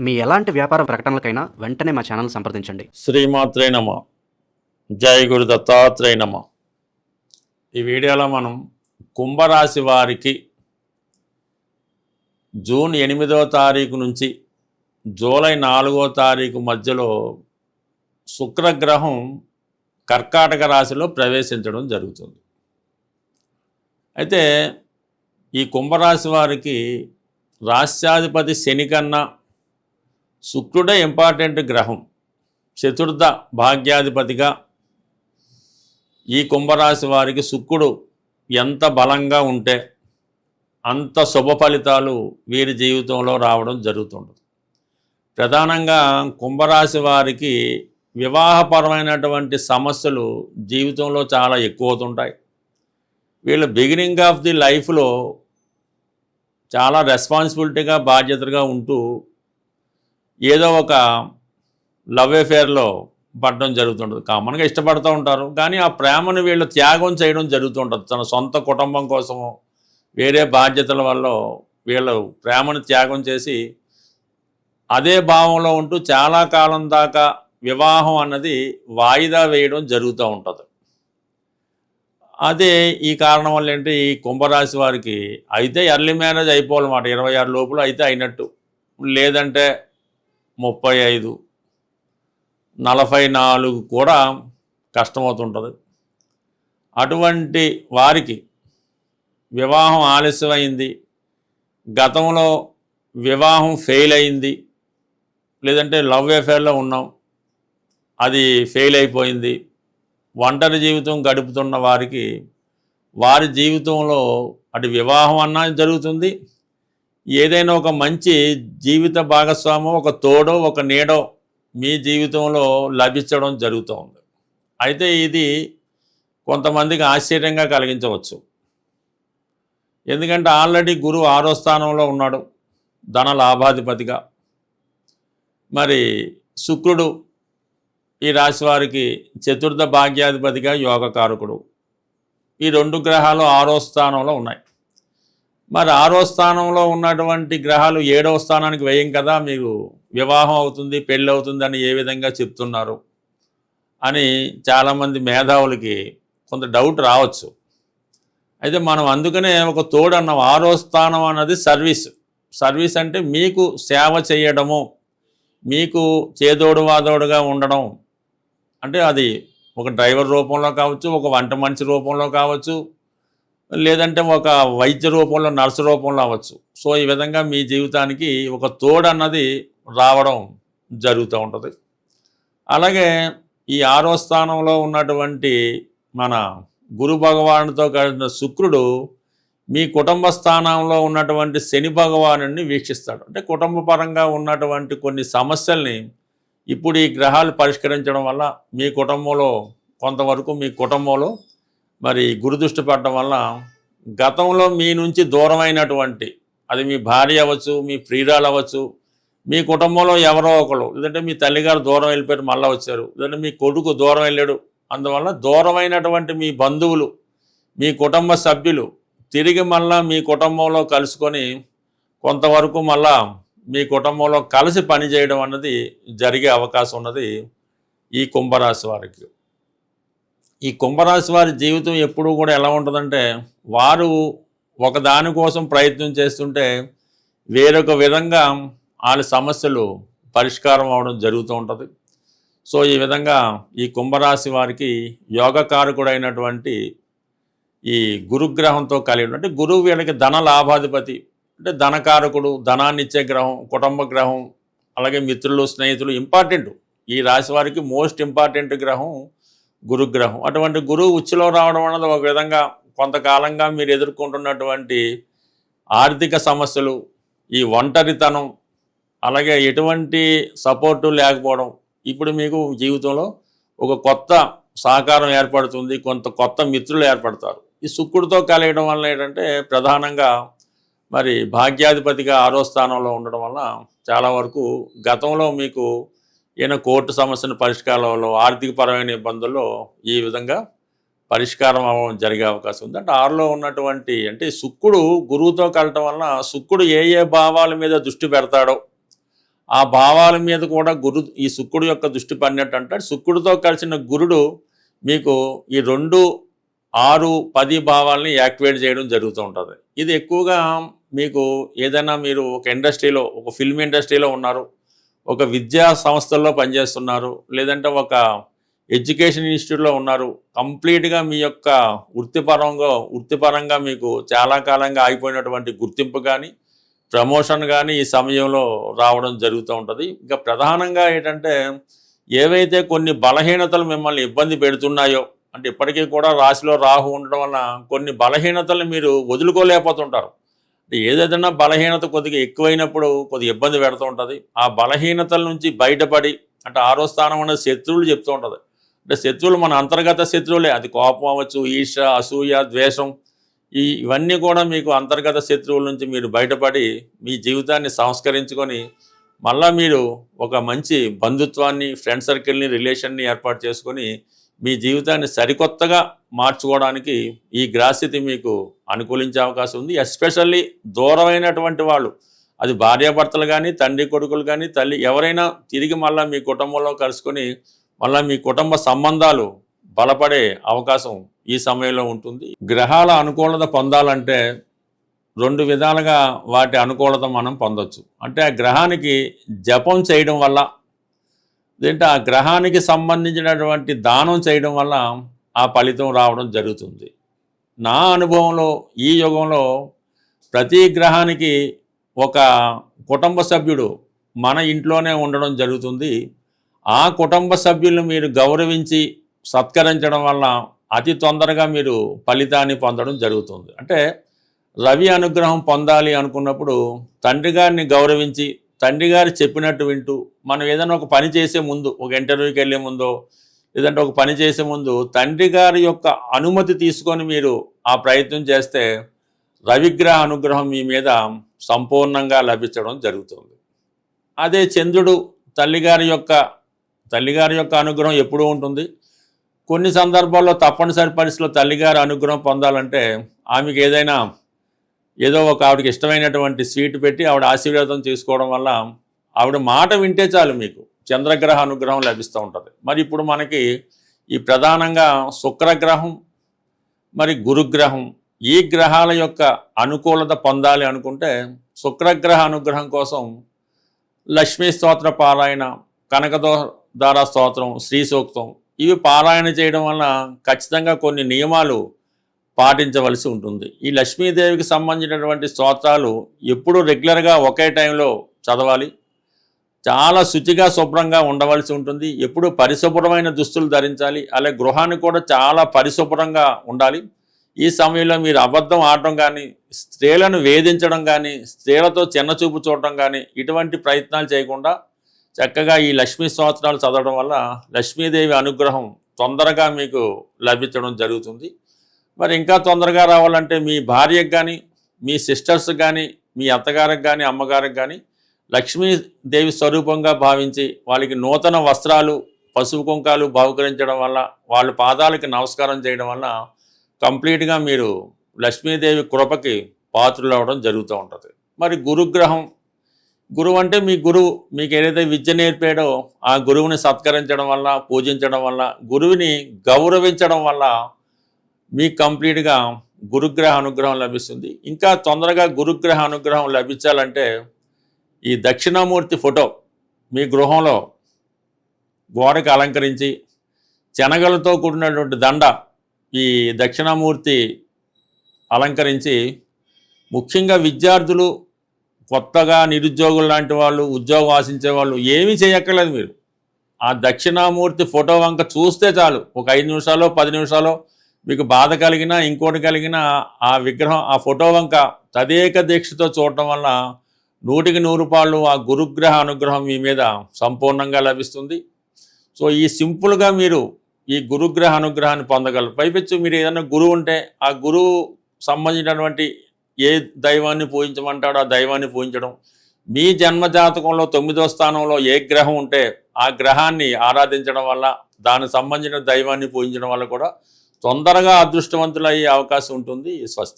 మీ ఎలాంటి వ్యాపార ప్రకటనలకైనా వెంటనే మా ఛానల్ సంప్రదించండి. శ్రీమాత్రే నమ. జై గురు దత్తాత్రేయ నమ. ఈ వీడియోలో మనం కుంభరాశి వారికి జూన్ 8వ తారీఖు నుంచి జూలై 4వ తారీఖు మధ్యలో శుక్రగ్రహం కర్కాటక రాశిలో ప్రవేశించడం జరుగుతుంది. అయితే ఈ కుంభరాశి వారికి రాశ్యాధిపతి శని కన్నా శుక్రుడే ఇంపార్టెంట్ గ్రహం. చతుర్థ భాగ్యాధిపతిగా ఈ కుంభరాశి వారికి శుక్రుడు ఎంత బలంగా ఉంటే అంత శుభ ఫలితాలు వీరి జీవితంలో రావడం జరుగుతుంటుంది. ప్రధానంగా కుంభరాశి వారికి వివాహపరమైనటువంటి సమస్యలు జీవితంలో చాలా ఎక్కువ అవుతుంటాయి. వీళ్ళు బిగినింగ్ ఆఫ్ ది లైఫ్లో చాలా రెస్పాన్సిబిలిటీగా బాధ్యతగా ఉంటూ ఏదో ఒక లవ్ అఫేర్లో పడడం జరుగుతుంటుంది. కామన్గా ఇష్టపడుతూ ఉంటారు, కానీ ఆ ప్రేమను వీళ్ళు త్యాగం చేయడం జరుగుతుంటుంది. తన సొంత కుటుంబం కోసము వేరే బాధ్యతల వల్ల వీళ్ళు ప్రేమను త్యాగం చేసి అదే భావంలో ఉంటూ చాలా కాలం దాకా వివాహం అన్నది వాయిదా వేయడం జరుగుతూ ఉంటుంది. అదే ఈ కారణం వల్ల ఏంటి, ఈ కుంభరాశి వారికి అయితే ఎర్లీ మ్యారేజ్ అయిపోవాలన్నమాట. 26 లోపల అయితే అయినట్టు, లేదంటే 35, 44 కూడా కష్టమవుతుంటుంది. అటువంటి వారికి వివాహం ఆలస్యమైంది, గతంలో వివాహం ఫెయిల్ అయింది, లేదంటే లవ్ అఫేర్లో ఉన్నాం అది ఫెయిల్ అయిపోయింది, ఒంటరి జీవితం గడుపుతున్న వారికి వారి జీవితంలో అటు వివాహం అన్నా జరుగుతుంది, ఏదైనా ఒక మంచి జీవిత భాగస్వామో ఒక తోడో ఒక నీడో మీ జీవితంలో లభించడం జరుగుతూ ఉంది. అయితే ఇది కొంతమందికి ఆశ్చర్యంగా కలిగించవచ్చు. ఎందుకంటే ఆల్రెడీ గురువు 6వ స్థానంలో ఉన్నాడు ధన లాభాధిపతిగా. మరి శుక్రుడు ఈ రాశి వారికి చతుర్థ భాగ్యాధిపతిగా యోగకారకుడు. ఈ 2 గ్రహాలు 6వ స్థానంలో ఉన్నాయి. మరి 6వ స్థానంలో ఉన్నటువంటి గ్రహాలు 7వ స్థానానికి వేయం కదా, మీరు వివాహం అవుతుంది పెళ్ళి అవుతుంది అని ఏ విధంగా చెప్తున్నారు అని చాలామంది మేధావులకి కొంత డౌట్ రావచ్చు. అయితే మనం అందుకనే ఒక తోడు అన్నాం. 6వ స్థానం అన్నది సర్వీస్ అంటే మీకు సేవ చేయడము, మీకు చేదోడు వాదోడుగా ఉండడం. అంటే అది ఒక డ్రైవర్ రూపంలో కావచ్చు, ఒక వంట మనిషి రూపంలో కావచ్చు, లేదంటే ఒక వైద్య రూపంలో నర్సు రూపంలో అవ్వచ్చు. సో ఈ విధంగా మీ జీవితానికి ఒక తోడు అన్నది రావడం జరుగుతూ ఉంటుంది. అలాగే ఈ 6వ స్థానంలో ఉన్నటువంటి మన గురు భగవానుడితో కలిసిన శుక్రుడు మీ కుటుంబ స్థానంలో ఉన్నటువంటి శని భగవానుడిని వీక్షిస్తాడు. అంటే కుటుంబ పరంగా ఉన్నటువంటి కొన్ని సమస్యల్ని ఇప్పుడు ఈ గ్రహాలు పరిష్కరించడం వల్ల మీ కుటుంబంలో కొంతవరకు మీ కుటుంబంలో మరి గురుదృష్టి పడడం వల్ల గతంలో మీ నుంచి దూరమైనటువంటి, అది మీ భార్య అవ్వచ్చు, మీ ప్రియురాలు అవ్వచ్చు, మీ కుటుంబంలో ఎవరో ఒకరు, లేదంటే మీ తల్లిగారు దూరం వెళ్ళిపోయారు మళ్ళీ వచ్చారు, లేదంటే మీ కొడుకు దూరం వెళ్ళాడు, అందువల్ల దూరమైనటువంటి మీ బంధువులు మీ కుటుంబ సభ్యులు తిరిగి మళ్ళా మీ కుటుంబంలో కలుసుకొని కొంతవరకు మళ్ళా మీ కుటుంబంలో కలిసి పనిచేయడం అన్నది జరిగే అవకాశం ఉన్నది ఈ కుంభరాశి వారికి. ఈ కుంభరాశి వారి జీవితం ఎప్పుడూ కూడా ఎలా ఉంటుందంటే, వారు ఒకదాని కోసం ప్రయత్నం చేస్తుంటే వేరొక విధంగా వాళ్ళ సమస్యలు పరిష్కారం అవడం జరుగుతూ ఉంటుంది. సో ఈ విధంగా ఈ కుంభరాశి వారికి యోగకారకుడైనటువంటి ఈ గురుగ్రహంతో కలిగి అంటే గురువు వీళ్ళకి ధన లాభాధిపతి, అంటే ధనకారకుడు, ధనాన్ని ఇచ్చే గ్రహం, కుటుంబ గ్రహం, అలాగే మిత్రులు స్నేహితులు ఇంపార్టెంట్. ఈ రాశి వారికి మోస్ట్ ఇంపార్టెంట్ గ్రహం గురుగ్రహం. అటువంటి గురువు ఉచ్చులో రావడం అన్నది ఒక విధంగా కొంతకాలంగా మీరు ఎదుర్కొంటున్నటువంటి ఆర్థిక సమస్యలు, ఈ ఒంటరితనం, అలాగే ఎటువంటి సపోర్టు లేకపోవడం, ఇప్పుడు మీకు జీవితంలో ఒక కొత్త సహకారం ఏర్పడుతుంది, కొత్త మిత్రులు ఏర్పడతారు. ఈ శుక్రుడితో కలగడం వల్ల ఏంటంటే ప్రధానంగా మరి భాగ్యాధిపతిగా 6వ స్థానంలో ఉండడం వల్ల చాలా వరకు గతంలో మీకు ఏదైనా కోర్టు సమస్యను పరిష్కారంలో ఆర్థికపరమైన ఇబ్బందుల్లో ఈ విధంగా పరిష్కారం అవ్వడం జరిగే అవకాశం ఉంది. అంటే 6లో ఉన్నటువంటి అంటే శుక్రుడు గురువుతో కలటం వలన శుక్రుడు ఏ భావాల మీద దృష్టి పెడతాడో ఆ భావాల మీద కూడా ఈ శుక్రుడు యొక్క దృష్టి పడినట్టు అంటాడు. శుక్రుడితో కలిసిన గురుడు మీకు ఈ 2, 6, 10 భావాల్ని యాక్టివేట్ చేయడం జరుగుతూ ఉంటుంది. ఇది ఎక్కువగా మీకు ఏదైనా మీరు ఒక ఇండస్ట్రీలో, ఒక ఫిల్మ్ ఇండస్ట్రీలో ఉన్నారు, ఒక విద్యా సంస్థల్లో పనిచేస్తున్నారు, లేదంటే ఒక ఎడ్యుకేషన్ ఇన్స్టిట్యూట్లో ఉన్నారు, కంప్లీట్గా మీ యొక్క వృత్తిపరంగా మీకు చాలా కాలంగా ఆగిపోయినటువంటి గుర్తింపు కానీ ప్రమోషన్ కానీ ఈ సమయంలో రావడం జరుగుతూ ఉంటుంది. ఇంకా ప్రధానంగా ఏంటంటే ఏవైతే కొన్ని బలహీనతలు మిమ్మల్ని ఇబ్బంది పెడుతున్నాయో, అంటే ఇప్పటికీ కూడా రాశిలో రాహు ఉండడం వల్ల కొన్ని బలహీనతలు మీరు వదులుకోలేకపోతుంటారు. అంటే ఏదైనా బలహీనత కొద్దిగా ఎక్కువైనప్పుడు కొద్దిగా ఇబ్బంది పెడుతూ ఉంటుంది. ఆ బలహీనతల నుంచి బయటపడి, అంటే 6వ స్థానం అనేది శత్రువులు చెప్తూ ఉంటుంది. అంటే శత్రువులు మన అంతర్గత శత్రువులే, అది కోపం అవ్వచ్చు, ఈర్ష, అసూయ, ద్వేషం, ఇవన్నీ కూడా మీకు అంతర్గత శత్రువుల నుంచి మీరు బయటపడి మీ జీవితాన్ని సంస్కరించుకొని మళ్ళీ మీరు ఒక మంచి బంధుత్వాన్ని, ఫ్రెండ్ సర్కిల్ని, రిలేషన్ని ఏర్పాటు చేసుకొని మీ జీవితాన్ని సరికొత్తగా మార్చుకోవడానికి ఈ గ్రహస్థితి మీకు అనుకూలించే అవకాశం ఉంది. ఎస్పెషల్లీ దూరమైనటువంటి వాళ్ళు, అది భార్యాభర్తలు కానీ, తండ్రి కొడుకులు కానీ, తల్లి ఎవరైనా తిరిగి మళ్ళీ మీ కుటుంబంలో కలుసుకొని మళ్ళీ మీ కుటుంబ సంబంధాలు బలపడే అవకాశం ఈ సమయంలో ఉంటుంది. గ్రహాల అనుకూలత పొందాలంటే 2 విధాలుగా వాటి అనుకూలత మనం పొందొచ్చు. అంటే ఆ గ్రహానికి జపం చేయడం వల్ల, ఏంటంటే ఆ గ్రహానికి సంబంధించినటువంటి దానం చేయడం వల్ల ఆ ఫలితం రావడం జరుగుతుంది. నా అనుభవంలో ఈ యుగంలో ప్రతి గ్రహానికి ఒక కుటుంబ సభ్యుడు మన ఇంట్లోనే ఉండడం జరుగుతుంది. ఆ కుటుంబ సభ్యులను మీరు గౌరవించి సత్కరించడం వల్ల అతి తొందరగా మీరు ఫలితాన్ని పొందడం జరుగుతుంది. అంటే రవి అనుగ్రహం పొందాలి అనుకున్నప్పుడు తండ్రి గారిని గౌరవించి, తండ్రి గారు చెప్పినట్టు వింటూ, మనం ఏదైనా ఒక పని చేసే ముందు, ఒక ఇంటర్వ్యూకి వెళ్ళే ముందో లేదంటే ఒక పని చేసే ముందు తండ్రి గారి యొక్క అనుమతి తీసుకొని మీరు ఆ ప్రయత్నం చేస్తే రవిగ్రహ అనుగ్రహం మీ మీద సంపూర్ణంగా లభించడం జరుగుతుంది. అదే చంద్రుడు తల్లిగారి యొక్క అనుగ్రహం ఎప్పుడూ ఉంటుంది. కొన్ని సందర్భాల్లో తప్పనిసరి పరిస్థితుల్లో తల్లిగారి అనుగ్రహం పొందాలంటే ఆమెకి ఏదో ఒక ఆవిడకి ఇష్టమైనటువంటి స్వీట్ పెట్టి ఆవిడ ఆశీర్వాదం తీసుకోవడం వల్ల ఆవిడ మాట వింటే చాలు మీకు చంద్రగ్రహ అనుగ్రహం లభిస్తూ ఉంటుంది. మరి ఇప్పుడు మనకి ఈ ప్రధానంగా శుక్రగ్రహం, మరి గురుగ్రహం, ఈ గ్రహాల యొక్క అనుకూలత పొందాలి అనుకుంటే శుక్రగ్రహ అనుగ్రహం కోసం లక్ష్మీ స్తోత్ర పారాయణ, కనకదార స్తోత్రం, శ్రీ సూక్తం ఇవి పారాయణ చేయడం వల్ల ఖచ్చితంగా కొన్ని నియమాలు పాటించవలసి ఉంటుంది. ఈ లక్ష్మీదేవికి సంబంధించినటువంటి స్తోత్రాలు ఎప్పుడు రెగ్యులర్గా ఒకే టైంలో చదవాలి. చాలా శుచిగా శుభ్రంగా ఉండవలసి ఉంటుంది. ఎప్పుడు పరిశుభ్రమైన దుస్తులు ధరించాలి. అలాగే గృహాన్ని కూడా చాలా పరిశుభ్రంగా ఉండాలి. ఈ సమయంలో మీరు అబద్ధం ఆడటం కానీ, స్త్రీలను వేధించడం కానీ, స్త్రీలతో చిన్నచూపు చూడటం కానీ ఇటువంటి ప్రయత్నాలు చేయకుండా చక్కగా ఈ లక్ష్మీ స్తోత్రాలు చదవడం వల్ల లక్ష్మీదేవి అనుగ్రహం తొందరగా మీకు లభించడం జరుగుతుంది. మరి ఇంకా తొందరగా రావాలంటే మీ భార్యకు కానీ, మీ సిస్టర్స్కి కానీ, మీ అత్తగారికి కానీ, అమ్మగారికి కానీ లక్ష్మీదేవి స్వరూపంగా భావించి వాళ్ళకి నూతన వస్త్రాలు, పసుపు కుంకాలు బహుకరించడం వల్ల, వాళ్ళ పాదాలకి నమస్కారం చేయడం వల్ల కంప్లీట్గా మీరు లక్ష్మీదేవి కృపకి పాత్రలు అవ్వడం జరుగుతూ ఉంటుంది. మరి గురుగ్రహం, గురువు అంటే మీ గురువు మీకు ఏదైతే విద్య నేర్పాడో ఆ గురువుని సత్కరించడం వల్ల, పూజించడం వల్ల, గురువుని గౌరవించడం వల్ల మీకు కంప్లీట్గా గురుగ్రహ అనుగ్రహం లభిస్తుంది. ఇంకా తొందరగా గురుగ్రహ అనుగ్రహం లభించాలంటే ఈ దక్షిణామూర్తి ఫోటో మీ గృహంలో గోడకి అలంకరించి శనగలతో కూడినటువంటి దండ ఈ దక్షిణామూర్తి అలంకరించి, ముఖ్యంగా విద్యార్థులు, కొత్తగా నిరుద్యోగులు లాంటి వాళ్ళు, ఉద్యోగం ఆశించే వాళ్ళు ఏమీ చేయక్కర్లేదు. మీరు ఆ దక్షిణామూర్తి ఫోటో వంక చూస్తే చాలు, ఒక 5 నిమిషాలు 10 నిమిషాలు మీకు బాధ కలిగినా ఇంకోటి కలిగినా ఆ విగ్రహం, ఆ ఫోటో వంక తదేక దీక్షతో చూడటం వల్ల 100కి 100 పాళ్ళు ఆ గురుగ్రహ అనుగ్రహం మీ మీద సంపూర్ణంగా లభిస్తుంది. సో ఈ సింపుల్గా మీరు ఈ గురుగ్రహ అనుగ్రహాన్ని పొందగలరు. పైపెచ్చు మీరు ఏదైనా గురువు ఉంటే ఆ గురువు సంబంధించినటువంటి ఏ దైవాన్ని పూజించమంటాడో ఆ దైవాన్ని పూజించడం, మీ జన్మజాతకంలో 9వ స్థానంలో ఏ గ్రహం ఉంటే ఆ గ్రహాన్ని ఆరాధించడం వల్ల, దానికి సంబంధించిన దైవాన్ని పూజించడం వల్ల కూడా తొందరగా అదృష్టవంతులు అయ్యే అవకాశం ఉంటుంది. స్వస్తి.